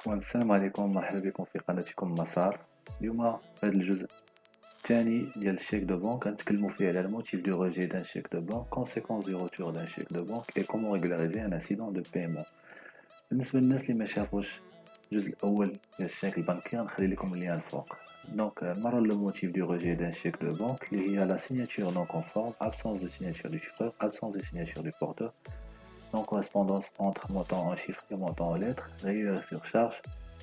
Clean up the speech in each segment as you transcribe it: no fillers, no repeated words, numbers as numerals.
إخوان السلام عليكم، مرحبا بكم في قناتكم مسار. اليوم في هذا الجزء الثاني ديال الشيك دو بنك غنتكلموا فيه على الموتيف دو ريجي دان شيك دو بنك، كونسيكونس دو روتور دان شيك دو بنك، اي كومون ريغولاريزي ان انسيدون دو بايمون. بالنسبه للناس اللي ما شافوش الجزء الاول ديال الشيك البنكي غنخلي لكم اللين الفوق. دونك نمروا لو موتيف دو ريجي دان شيك دو بنك اللي هي لا سيناتور نون كونفورم، absence de signature du tuteur, absence de signature du porteur, non-correspondance entre montant en chiffres et montant en lettres, rayures et surcharge,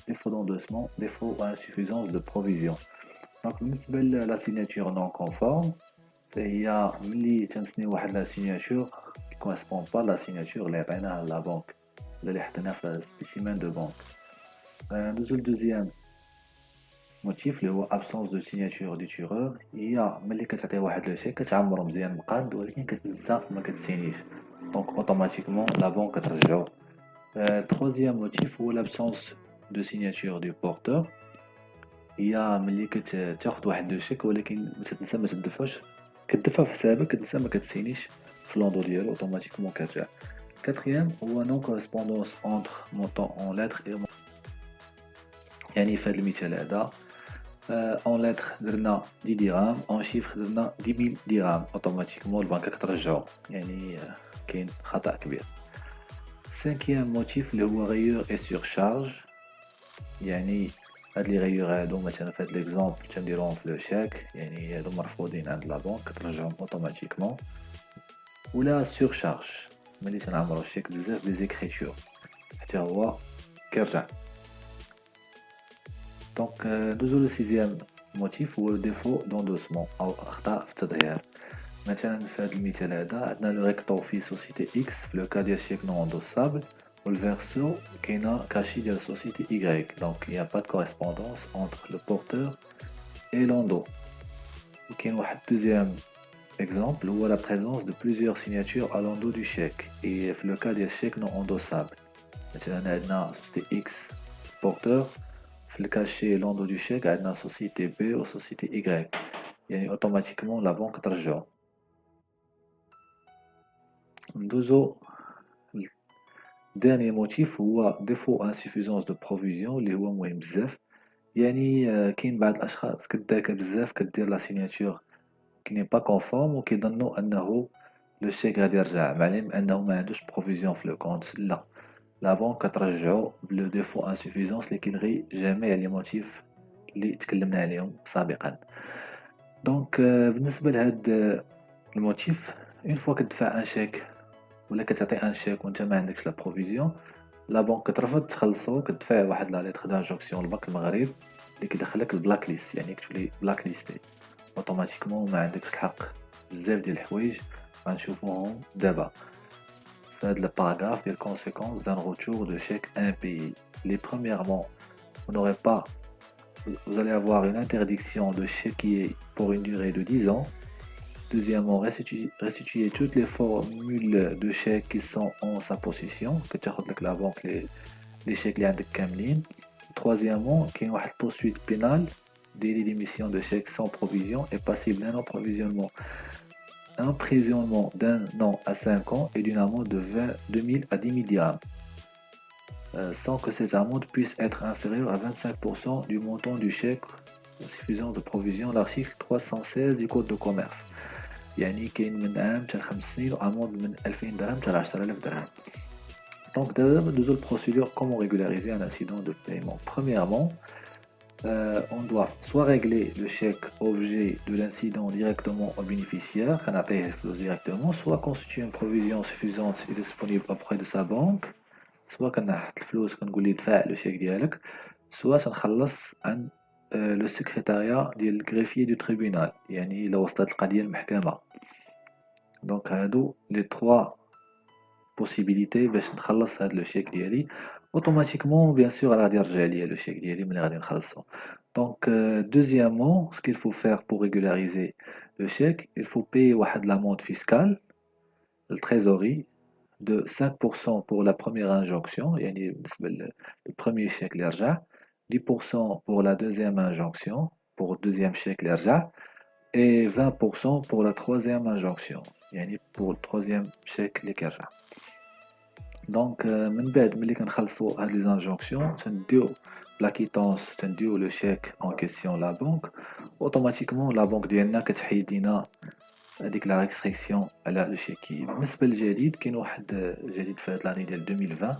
défaut d'endossement, défaut ou insuffisance de provision. Donc, بالنسبة la signature non conforme, فهي ملي تنسني واحد لا signature qui correspond pas la signature اللي عطيناها لا بنك ولا اللي حطيناها في spécimen de banque. ندوزو لدوزيام موتيف اللي هو absence de signature du tuteur. هي ملي كتعطي واحد لو شيك كتعمرو مزيان مقاد ولكن كتنسى ما كتسينيش، دونك اوتوماتيكمون لا بنك كترجعو. troisième motif هو l'absence de signature du porteur. هي ملي كتاخد واحد لو شيك ولكن تتنسى ما تدفعش، كتدفع في حسابك كتنسى ما كتسينيش في لوندو ديالو اوتوماتيكمون كترجع. quatrième هو non correspondance entre montant en lettres et يعني في هذا المثال هذا اون لتر درنا 10 درهم، اون شيفر درنا 10000 درهم، اوتوماتيكمون البنكه كترجعو، يعني كاين خطا كبير. cinquième موتيف اللي هو غيور اي سورشارج، يعني هاد لي غيور هادو مثلا في هاد ليكزامبل تنديروهم في لو شيك، يعني هادو مرفوضين عند لا بنك كترجعهم اوتوماتيكمون. ولا سورشارج ملي تنعمرو الشيك بزاف لي زيكريتور حتى هو كيرجع. دونك ندوزو لو سيزيام موتيف هو ديفو دوندوسمون او اخطاء في التظهير. مثلا في هذا المثال هذا عندنا لو ريكتور في سوسيتي اكس في لو كا ديال شيك نون اندوسابل، والفيرسو كاينه كاشي ديال سوسيتي ايغريك، دونك يا با دو كوريسبوندونس انتر لو بورتور اي لوندو. وكاين واحد دوزيام exemple هو la présence de plusieurs signatures à l'endos du chèque, et في le cas des chèques non endossables مثلا عندنا société X porteur، في الكاشي l'endos du chèque عندنا société B و société Y، يعني automatiquement la banque ترجعو. ندوزو dernier motif هو défaut insuffisance de provision اللي هو مهم بزاف. يعني كاين بعض الاشخاص كداكا بزاف كدير لا سيناتور كي ني با كونفورم وكيظنوا انه لو شيك غادي يرجع، مع العلم انه ما عندوش بروفيزيون في لو كونت. لا، لا بنك كترجعو بلو ديفو انسوفيزونس اللي كيلغي جميع لي موتيف اللي تكلمنا عليهم سابقا. دونك بالنسبه لهاد الموتيف، اون فوا كتدفع ان شيك ولا كتعطي ان شيك وانت ما عندكش لا بروفيزيون، لا بنك كترفض تخلصو، كتدفع واحد لا ليتر دانجونكسيون للبنك المغرب اللي كيدخلك البلاك ليست، يعني كتولي بلاك ليستي اوتوماتيكمون، ما عندكش الحق بزاف ديال الحوايج غنشوفوهم دابا في هاد الباراغراف ديال conséquences d'un retour de chèque impayé. Les premièrement, vous n'aurez pas, vous allez avoir une interdiction de chéquier pour une durée de 10 ans. Deuxièmement, restituer toutes les formules de chèques qui sont en sa possession, que تاخد لك la banque les chèques اللي عندك كاملين. Troisièmement, كاين واحد poursuite pénale délit d'émission de chèques sans provision et passible d'un approvisionnement, emprisonnement d'un an à 5 ans et d'une amende de 2000 à 10 000 dirhams, sans que ces amendes puissent être inférieures à 25% du montant du chèque suffisant de provision. L'article 316 du code de commerce، يعني كاين من عام حتى ل5 سنين واموند من 2000 درهم حتى ل 10000 درهم. Donc d'abord, nous allons procédure comment régulariser un incident de paiement. Premièrement, on doit soit régler le chèque objet de l'incident directement au bénéficiaire, directement, soit constituer une provision suffisante et disponible auprès de sa banque, soit كنحط الفلوس كنقول ليه دفع لو شيك ديالك، soit تنخلص عن لو سكرتاريا ديال الغريفيي دو تريبونال، يعني الا وصلت القضيه للمحكمه. دونك هادو لي 3 بوسيبيليتي باش نخلص هاد لو شيك ديالي اوتوماتيكمون. بيان سور غادي يرجع ليا لو شيك ديالي ملي غادي نخلصو. دونك deuxièmement, ce qu'il faut faire pour régulariser le chèque, il faut payer واحد l'amende fiscale le trésorerie de 5% pour la première injonction، يعني بالنسبه للبروميير شيك اللي رجع، 10% pour la deuxième injonction pour le deuxième chèque اللي رجع، et 20% pour la troisième injonction، يعني pour le troisième chèque اللي كيرجع. دونك من بعد ملي كنخلصوا هاد لي زانجونكسيون تنديو لا كيتونس تنديو لو شيك اون كيسيون لا بنك اوتوماتيكمون لا بنك ديالنا كتحيد لينا هذيك لا ريستريكسيون على لو شيكي. بالنسبه للجديد كاين واحد جديد في هاد لاني ديال 2020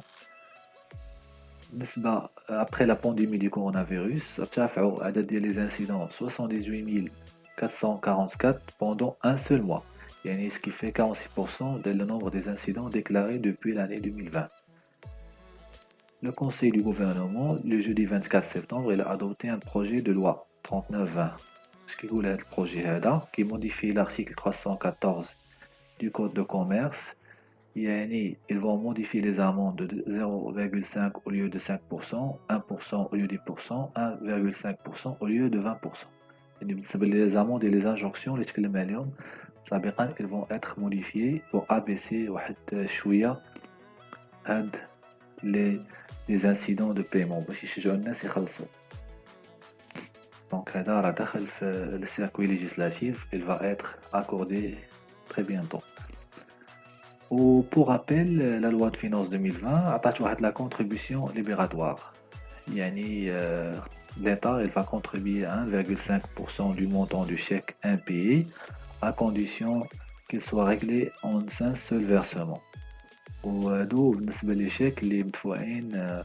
بالنسبه ابري لا بانديمي دو كورونا فيروس ارتفعوا عدد ديال لي زانسيدون 78444 pendant un seul mois, يعني ce qui fait 46% de le nombre des incidents déclarés depuis l'année 2020. Le Conseil du gouvernement, le jeudi 24 septembre, il a adopté un projet de loi 3920. Ce qui est le projet هذا qui modifie l'article 314 du Code de commerce. يعني, ils vont modifier les amendes de 0,5 au lieu de 5%, 1% au lieu de 10%, 1,5% au lieu de 20%. يعني بالنسبة les amendes et les injonctions اللي تكلم عليهم سابقا ils vont être modifiés pour abaisser واحد شوية هاد les incidents de paiement باش يشجعوا الناس يخلصوا. Donc هذا راه داخل في le circuit législatif, il va être accordé très bientôt. Ou pour rappel, la loi de finances 2020 a pas la contribution libératoire. Yani, l'État il va contribuer à 1,5% du montant du chèque impayé à condition qu'il soit réglé en un seul versement. وهادو بالنسبة لي chèques اللي مدفوعين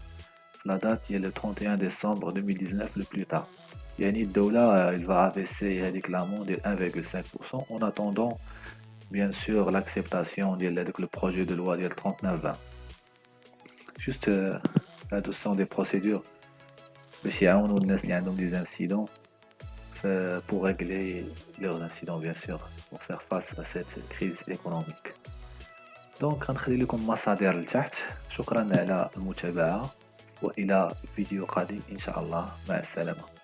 la date est le 31 décembre 2019 le plus tard. يعني الدولة il va abaisser هذيك l'amende de 1,5% en attendant bien sûr l'acceptation de le projet de loi de 3920. Juste l'adoption des procédures باش يعاونوا الناس اللي عندهم des incidents pour régler leurs incidents bien sûr pour faire face à cette crise économique. Donc غنخلي لكم مصادر لتحت. شكرا على المتابعة وإلى فيديو قادم إن شاء الله. مع السلامة.